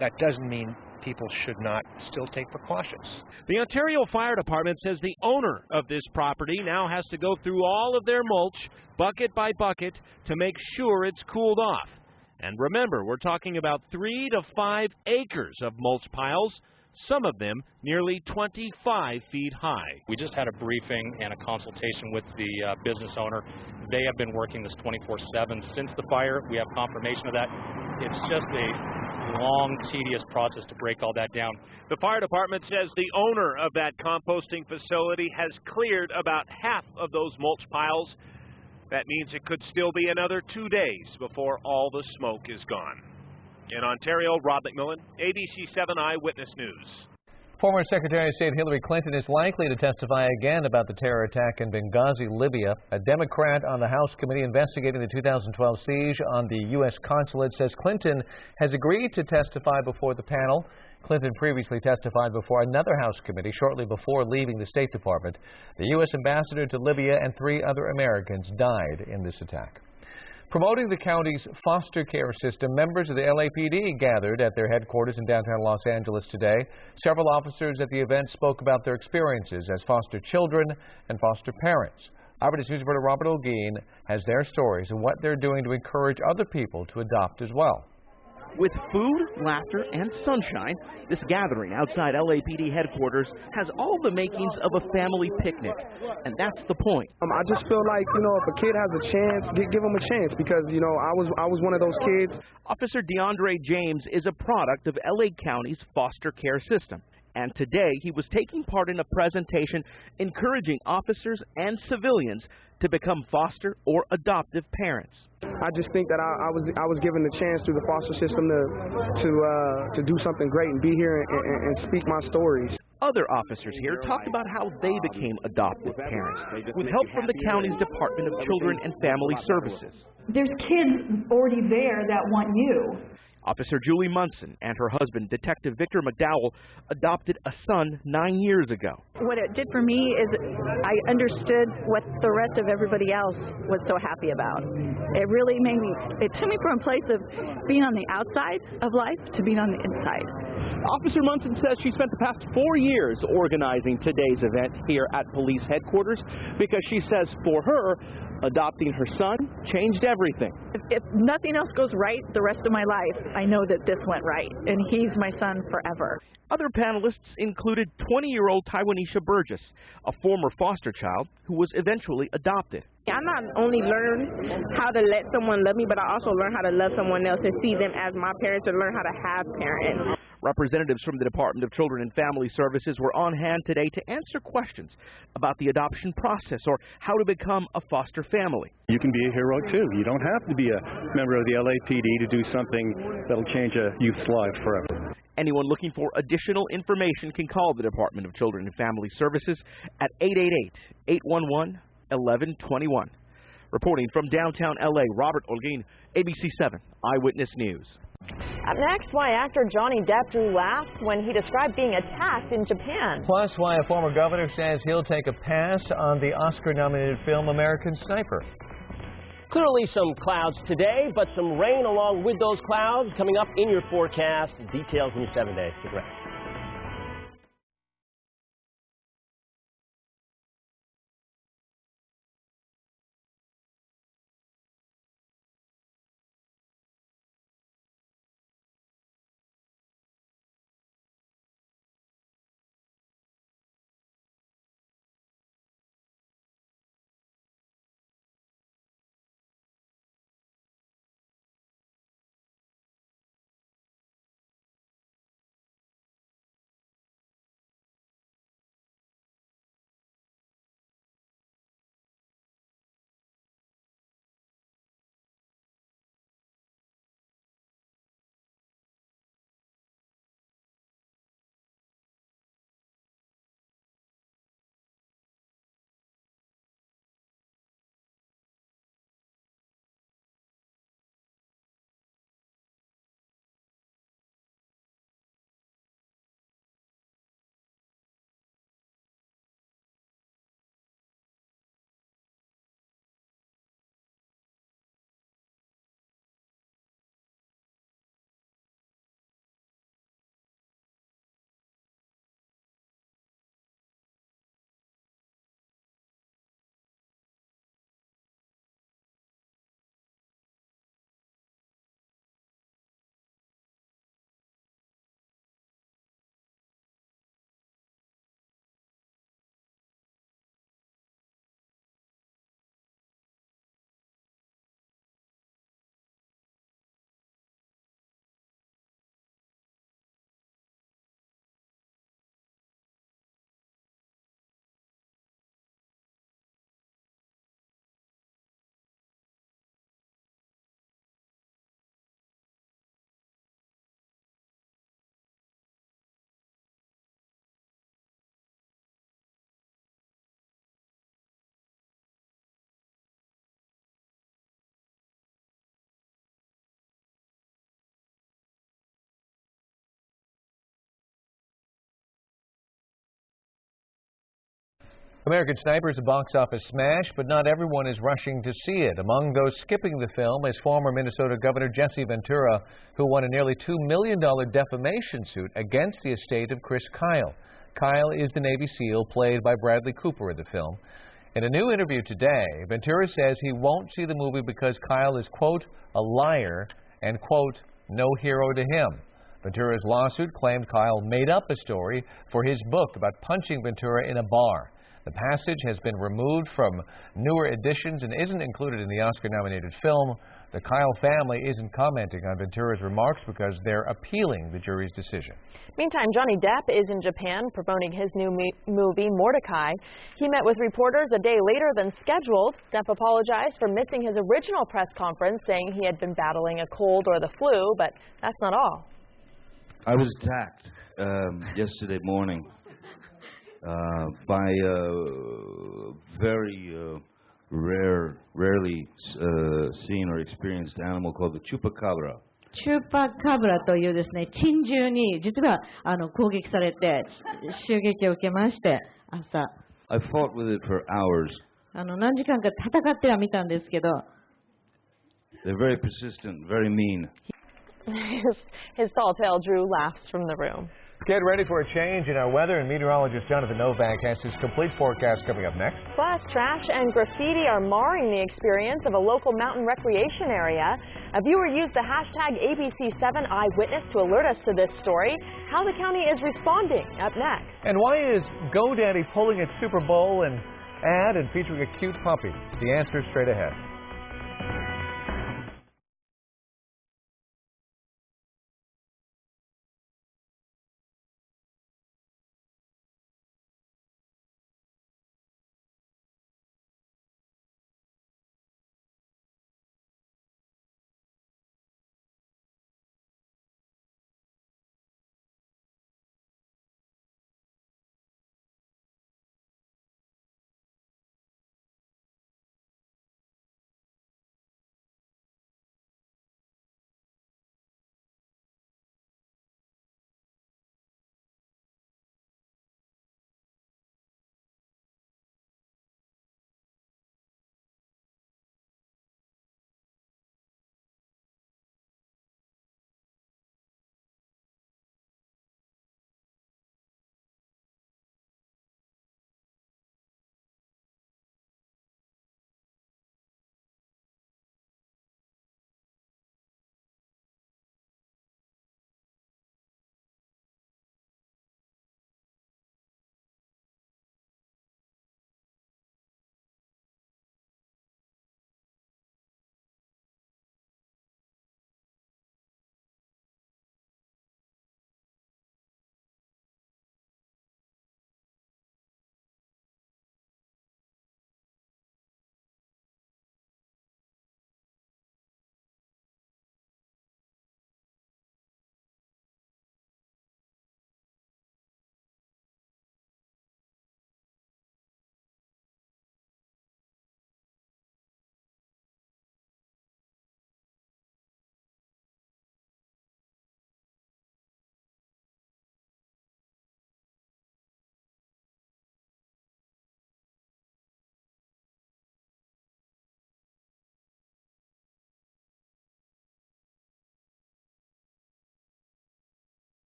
That doesn't mean people should not still take precautions. The Ontario Fire Department says the owner of this property now has to go through all of their mulch, bucket by bucket, to make sure it's cooled off. And remember, we're talking about 3 to 5 acres of mulch piles, some of them nearly 25 feet high. We just had a briefing and a consultation with the business owner. They have been working this 24/7 since the fire. We have confirmation of that. It's just a long, tedious process to break all that down. The fire department says the owner of that composting facility has cleared about half of those mulch piles. That means it could still be another 2 days before all the smoke is gone. In Ontario, Rob McMillan, ABC7 Eyewitness News. Former Secretary of State Hillary Clinton is likely to testify again about the terror attack in Benghazi, Libya. A Democrat on the House committee investigating the 2012 siege on the U.S. consulate says Clinton has agreed to testify before the panel. Clinton previously testified before another House committee shortly before leaving the State Department. The U.S. ambassador to Libya and 3 other Americans died in this attack. Promoting the county's foster care system, members of the LAPD gathered at their headquarters in downtown Los Angeles today. Several officers at the event spoke about their experiences as foster children and foster parents. Eyewitness News reporter Robert Olguin has their stories and what they're doing to encourage other people to adopt as well. With food, laughter, and sunshine, this gathering outside LAPD headquarters has all the makings of a family picnic, and that's the point. I just feel like, if a kid has a chance, give him a chance, because, I was one of those kids. Officer DeAndre James is a product of LA County's foster care system, and today he was taking part in a presentation encouraging officers and civilians to become foster or adoptive parents. I just think that I was given the chance through the foster system to do something great and be here and speak my stories. Other officers here talked about how they became adoptive parents with help from the county's Department of Children and Family Services. There's kids already there that want you. Officer Julie Munson and her husband, Detective Victor McDowell, adopted a son 9 years ago. What it did for me is I understood what the rest of everybody else was so happy about. It really it took me from a place of being on the outside of life to being on the inside. Officer Munson says she spent the past 4 years organizing today's event here at police headquarters because she says for her, adopting her son changed everything. If nothing else goes right the rest of my life, I know that this went right, and he's my son forever. Other panelists included 20-year-old Taiwanisha Burgess, a former foster child who was eventually adopted. I not only learned how to let someone love me, but I also learned how to love someone else and see them as my parents and learn how to have parents. Representatives from the Department of Children and Family Services were on hand today to answer questions about the adoption process or how to become a foster family. You can be a hero too. You don't have to be a member of the LAPD to do something that'll change a youth's life forever. Anyone looking for additional information can call the Department of Children and Family Services at 888-811-1121. Reporting from downtown LA, Robert Olguin, ABC7 Eyewitness News. Up next, why actor Johnny Depp drew laughs when he described being attacked in Japan. Plus, why a former governor says he'll take a pass on the Oscar-nominated film American Sniper. Clearly some clouds today, but some rain along with those clouds coming up in your forecast. Details in 7 days. Stick around. American Sniper is a box office smash, but not everyone is rushing to see it. Among those skipping the film is former Minnesota Governor Jesse Ventura, who won a nearly $2 million defamation suit against the estate of Chris Kyle. Kyle is the Navy SEAL played by Bradley Cooper in the film. In a new interview today, Ventura says he won't see the movie because Kyle is, quote, a liar and, quote, no hero to him. Ventura's lawsuit claimed Kyle made up a story for his book about punching Ventura in a bar. The passage has been removed from newer editions and isn't included in the Oscar-nominated film. The Kyle family isn't commenting on Ventura's remarks because they're appealing the jury's decision. Meantime, Johnny Depp is in Japan promoting his new movie, Mordecai. He met with reporters a day later than scheduled. Depp apologized for missing his original press conference, saying he had been battling a cold or the flu, but that's not all. I was attacked yesterday morning by a very rarely seen or experienced animal called the chupacabra. チューパーカブラというですね、珍獣に実は攻撃されて襲撃を受けまして、朝 I fought with it for hours. 何時間か戦ってはみたんですけど、 They're very persistent, very mean. His tall tale drew laughs from the room. Get ready for a change in our weather, and meteorologist Jonathan Novak has his complete forecast coming up next. Plus, trash and graffiti are marring the experience of a local mountain recreation area. A viewer used the hashtag ABC7 Eyewitness to alert us to this story. How the county is responding, up next. And why is GoDaddy pulling its Super Bowl ad and featuring a cute puppy? The answer straight ahead.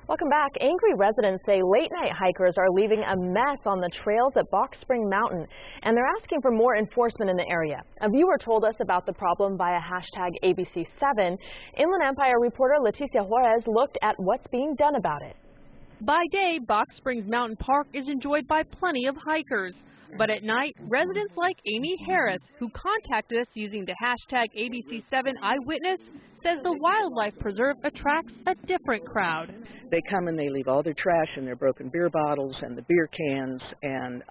Welcome back. Angry residents say late-night hikers are leaving a mess on the trails at Box Spring Mountain, and they're asking for more enforcement in the area. A viewer told us about the problem via hashtag ABC7. Inland Empire reporter Leticia Juarez looked at what's being done about it. By day, Box Springs Mountain Park is enjoyed by plenty of hikers. But at night, residents like Amy Harris, who contacted us using the hashtag ABC7 Eyewitness, says the wildlife preserve attracts a different crowd. They come and they leave all their trash and their broken beer bottles and the beer cans, and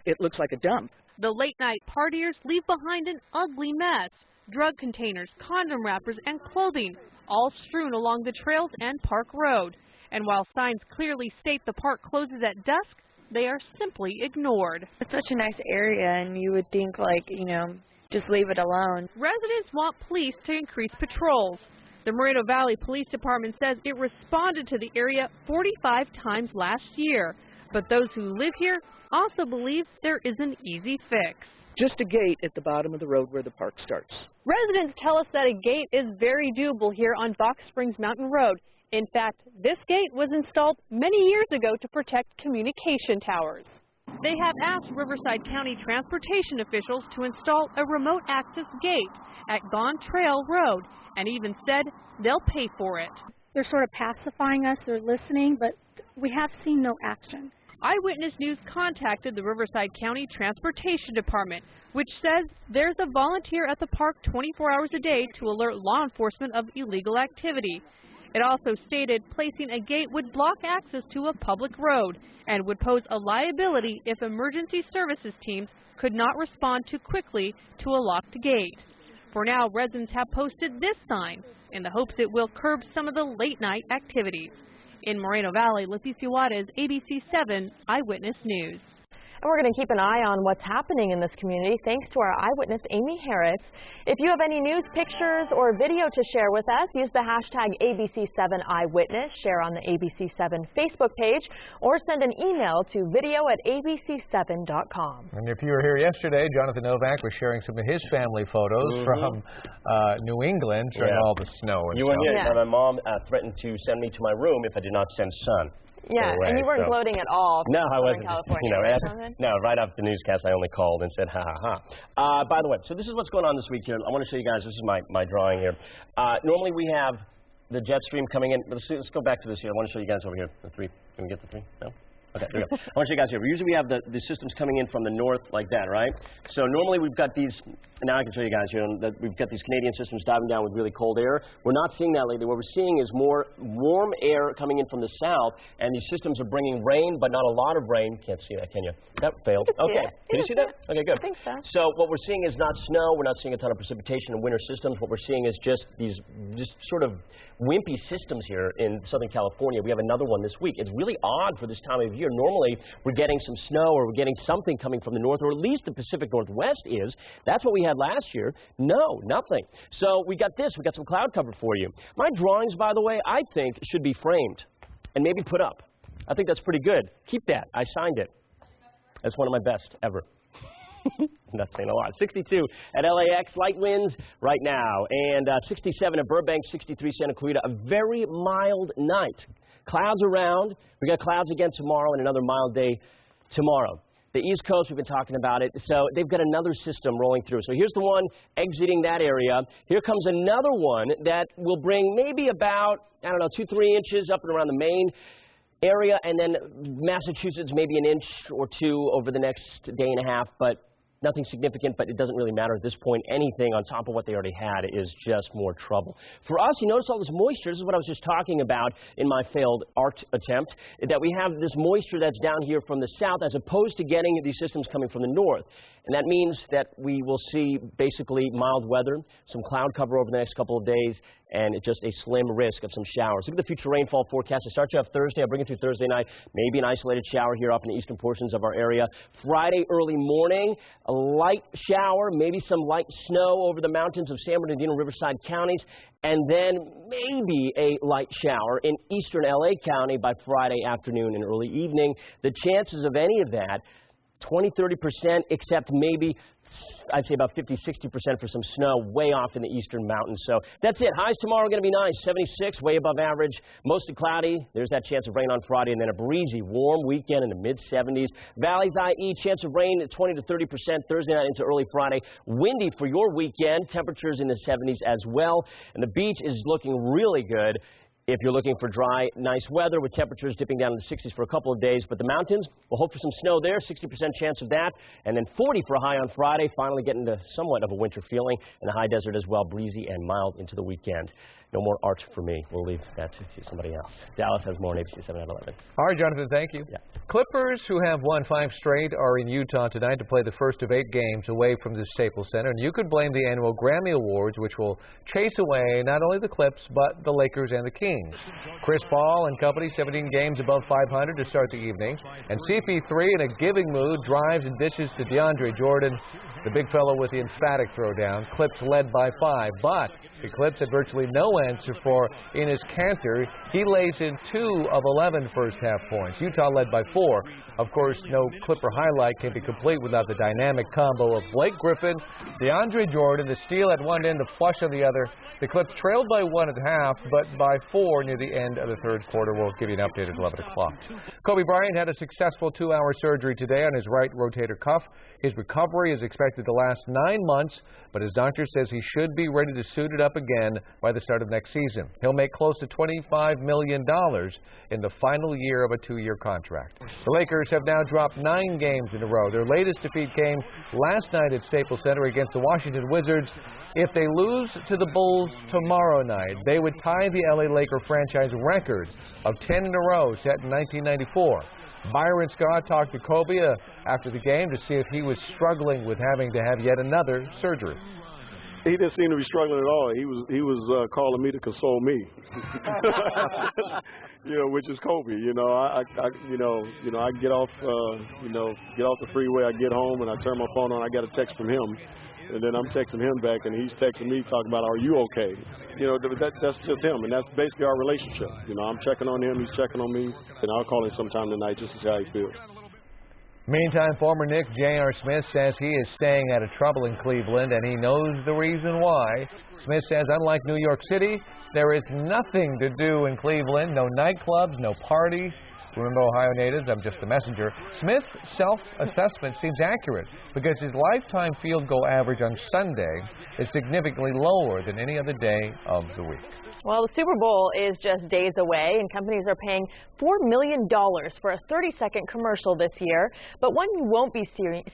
it looks like a dump. The late-night partiers leave behind an ugly mess. Drug containers, condom wrappers, and clothing, all strewn along the trails and Park Road. And while signs clearly state the park closes at dusk, they are simply ignored. It's such a nice area, and you would think, like, you know, just leave it alone. Residents want police to increase patrols. The Moreno Valley Police Department says it responded to the area 45 times last year. But those who live here also believe there is an easy fix. Just a gate at the bottom of the road where the park starts. Residents tell us that a gate is very doable here on Box Springs Mountain Road. In fact, this gate was installed many years ago to protect communication towers. They have asked Riverside County transportation officials to install a remote access gate at Gone Trail Road and even said they'll pay for it. They're sort of pacifying us, they're listening, but we have seen no action. Eyewitness News contacted the Riverside County Transportation Department, which says there's a volunteer at the park 24 hours a day to alert law enforcement of illegal activity. It also stated placing a gate would block access to a public road and would pose a liability if emergency services teams could not respond too quickly to a locked gate. For now, residents have posted this sign in the hopes it will curb some of the late-night activities. In Moreno Valley, Leticia Juarez, ABC7 Eyewitness News. And we're going to keep an eye on what's happening in this community thanks to our eyewitness, Amy Harris. If you have any news, pictures, or video to share with us, use the hashtag ABC7 Eyewitness, share on the ABC7 Facebook page, or send an email to video@abc7.com. And if you were here yesterday, Jonathan Novak was sharing some of his family photos from New England during all the snow and You stuff. weren't here. My mom threatened to send me to my room if I did not send Son. Yeah, away, and you weren't gloating at all. No, I wasn't. California, No, right after the newscast, I only called and said, ha, ha, ha. By the way, so this is what's going on this week here. I want to show you guys, this is my drawing here. Normally we have the jet stream coming in. Let's go back to this here. I want to show you guys over here. The three. Can we get the three? No? Okay, there we go. I want to show you guys here. Usually we have the systems coming in from the north like that, right? So normally we've got these, now I can show you guys here, that we've got these Canadian systems diving down with really cold air. We're not seeing that lately. What we're seeing is more warm air coming in from the south, and these systems are bringing rain, but not a lot of rain. Can't see that, can you? That failed. Okay. Can you see that? Okay, good. I think so. So what we're seeing is not snow. We're not seeing a ton of precipitation in winter systems. What we're seeing is just these sort of wimpy systems here in Southern California. We have another one this week. It's really odd for this time of year. Normally, we're getting some snow or we're getting something coming from the north, or at least the Pacific Northwest is. That's what we had last year. No, nothing. So we got this. We got some cloud cover for you. My drawings, by the way, I think should be framed and maybe put up. I think that's pretty good. Keep that. I signed it. That's one of my best ever. Not saying a lot. 62 at LAX, light winds right now, and 67 at Burbank, 63 Santa Clarita. A very mild night. Clouds around. We got clouds again tomorrow and another mild day tomorrow. The East Coast, we've been talking about it. So they've got another system rolling through. So here's the one exiting that area. Here comes another one that will bring maybe about, 2-3 inches up and around the Maine area, and then Massachusetts maybe an inch or two over the next day and a half, but nothing significant, but it doesn't really matter at this point. Anything on top of what they already had is just more trouble. For us, you notice all this moisture. This is what I was just talking about in my failed art attempt, that we have this moisture that's down here from the south as opposed to getting these systems coming from the north. And that means that we will see basically mild weather, some cloud cover over the next couple of days, and just a slim risk of some showers. Look at the future rainfall forecast. I start you off Thursday. I'll bring it through Thursday night. Maybe an isolated shower here up in the eastern portions of our area. Friday early morning, a light shower, maybe some light snow over the mountains of San Bernardino and Riverside counties, and then maybe a light shower in eastern LA County by Friday afternoon and early evening. The chances of any of that, 20-30%, except maybe, I'd say about 50-60% for some snow way off in the eastern mountains. So that's it. Highs tomorrow are going to be nice. 76, way above average. Mostly cloudy. There's that chance of rain on Friday, and then a breezy, warm weekend in the mid-70s. Valleys, IE, chance of rain at 20-30% Thursday night into early Friday. Windy for your weekend. Temperatures in the 70s as well. And the beach is looking really good. if you're looking for dry, nice weather with temperatures dipping down in the 60s for a couple of days. But the mountains, we'll hope for some snow there, 60% chance of that. And then 40 for a high on Friday, finally getting to somewhat of a winter feeling. And the high desert as well, breezy and mild into the weekend. No more art for me. We'll leave that to somebody else. Dallas has more on ABC7 at 11. All right, Jonathan, thank you. Yeah. Clippers, who have won 5 straight, are in Utah tonight to play the first of 8 games away from the Staples Center. And you could blame the annual Grammy Awards, which will chase away not only the Clips, but the Lakers and the Kings. Chris Paul and company, 17 games above 500 to start the evening. And CP3, in a giving mood, drives and dishes to DeAndre Jordan, the big fellow with the emphatic throwdown. Clips led by 5, but the Clips had virtually no answer for Enes Kanter. He lays in 2 of 11 first-half points. Utah led by 4. Of course, no Clipper highlight can be complete without the dynamic combo of Blake Griffin, DeAndre Jordan, the steal at one end, the flush on the other. The Clips trailed by 1 at half, but by 4 near the end of the third quarter. We'll give you an update at 11 o'clock. Kobe Bryant had a successful 2-hour surgery today on his right rotator cuff. His recovery is expected to last 9 months, but his doctor says he should be ready to suit it up again by the start of next season. He'll make close to $25 million in the final year of a 2-year contract. The Lakers have now dropped 9 games in a row. Their latest defeat came last night at Staples Center against the Washington Wizards. If they lose to the Bulls tomorrow night, they would tie the LA Laker franchise record of 10 in a row set in 1994. Byron Scott talked to Kobe after the game to see if he was struggling with having to have yet another surgery. He didn't seem to be struggling at all. He was calling me to console me, which is Kobe. I get off the freeway. I get home and I turn my phone on. I got a text from him, and then I'm texting him back, and he's texting me talking about, "Are you okay?" That's just him, and that's basically our relationship. I'm checking on him, he's checking on me, and I'll call him sometime tonight just to see how he feels. Meantime, former Knick J.R. Smith says he is staying out of trouble in Cleveland, and he knows the reason why. Smith says, unlike New York City, there is nothing to do in Cleveland. No nightclubs, no parties. Remember, Ohio natives, I'm just the messenger. Smith's self-assessment seems accurate because his lifetime field goal average on Sunday is significantly lower than any other day of the week. Well, the Super Bowl is just days away, and companies are paying $4 million for a 30-second commercial this year. But one you won't be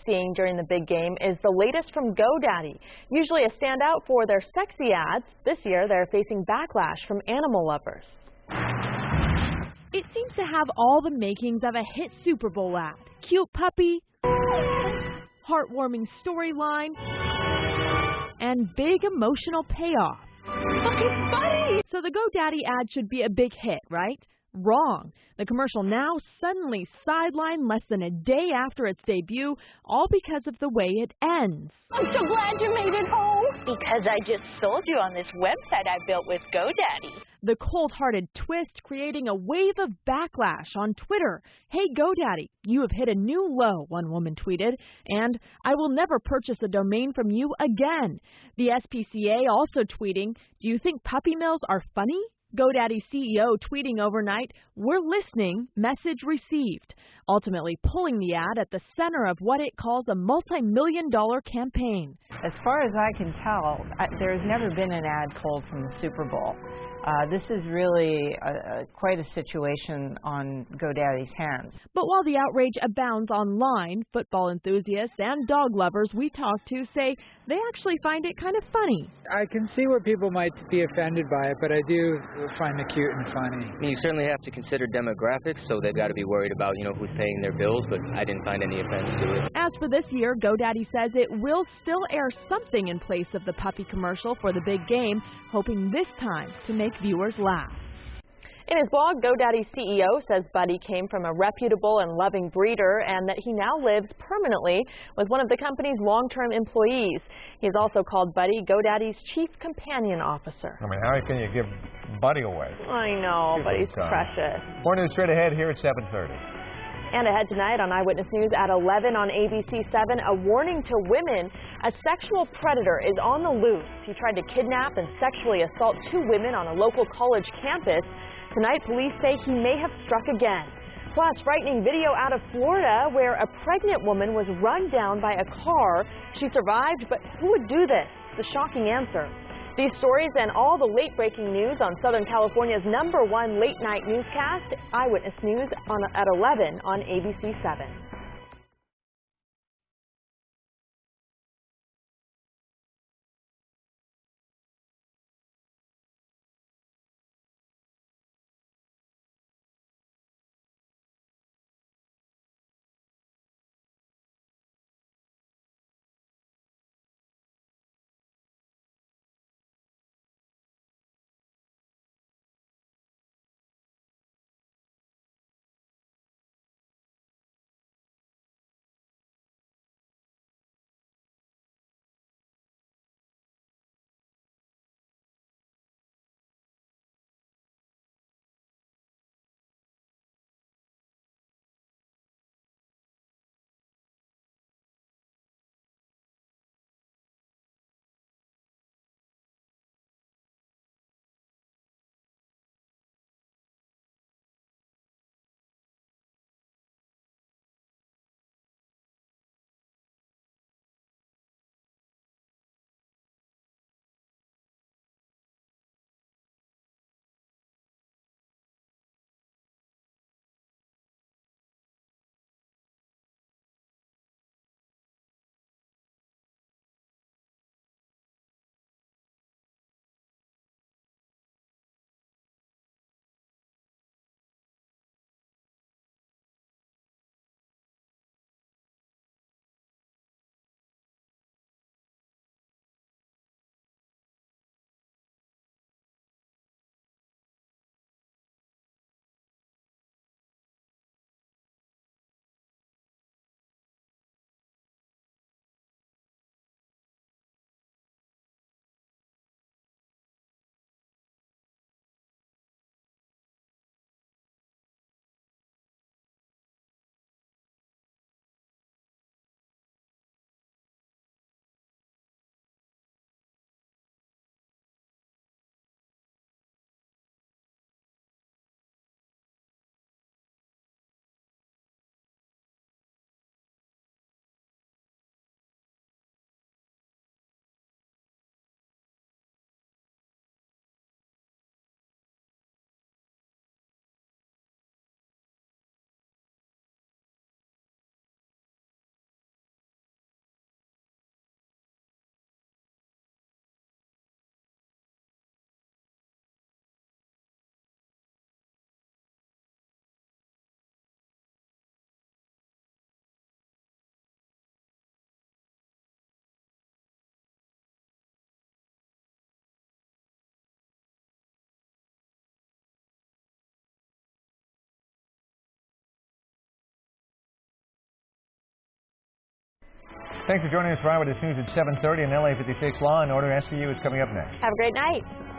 seeing during the big game is the latest from GoDaddy. Usually a standout for their sexy ads, this year they're facing backlash from animal lovers. It seems to have all the makings of a hit Super Bowl ad. Cute puppy, heartwarming storyline, and big emotional payoff. Look, it's funny! So the GoDaddy ad should be a big hit, right? Wrong. The commercial now suddenly sidelined less than a day after its debut, all because of the way it ends. I'm so glad you made it home. Because I just sold you on this website I built with GoDaddy. The cold-hearted twist creating a wave of backlash on Twitter. Hey GoDaddy, you have hit a new low, one woman tweeted, and I will never purchase a domain from you again. The SPCA also tweeting, do you think puppy mills are funny? GoDaddy CEO tweeting overnight, we're listening, message received, ultimately pulling the ad at the center of what it calls a multi-million-dollar campaign. As far as I can tell, there's never been an ad pulled from the Super Bowl. This is really quite a situation on GoDaddy's hands. But while the outrage abounds online, football enthusiasts and dog lovers we talk to say they actually find it kind of funny. I can see where people might be offended by it, but I do find it cute and funny. I mean, you certainly have to consider demographics, so they've got to be worried about, who's paying their bills, but I didn't find any offense to it. As for this year, GoDaddy says it will still air something in place of the puppy commercial for the big game, hoping this time to make viewers laugh. In his blog, GoDaddy's CEO says Buddy came from a reputable and loving breeder and that he now lives permanently with one of the company's long-term employees. He has also called Buddy GoDaddy's chief companion officer. I mean, how can you give Buddy away? I know, but he's precious. More news straight ahead here at 7:30. And ahead tonight on Eyewitness News at 11 on ABC7, a warning to women. A sexual predator is on the loose. He tried to kidnap and sexually assault 2 women on a local college campus. Tonight, police say he may have struck again. Plus, frightening video out of Florida where a pregnant woman was run down by a car. She survived, but who would do this? The shocking answer. These stories and all the late-breaking news on Southern California's #1 late-night newscast, Eyewitness News, at 11 on ABC7. Thanks for joining us for Eyewitness News at 7:30, and LA56 Law and Order SVU is coming up next. Have a great night.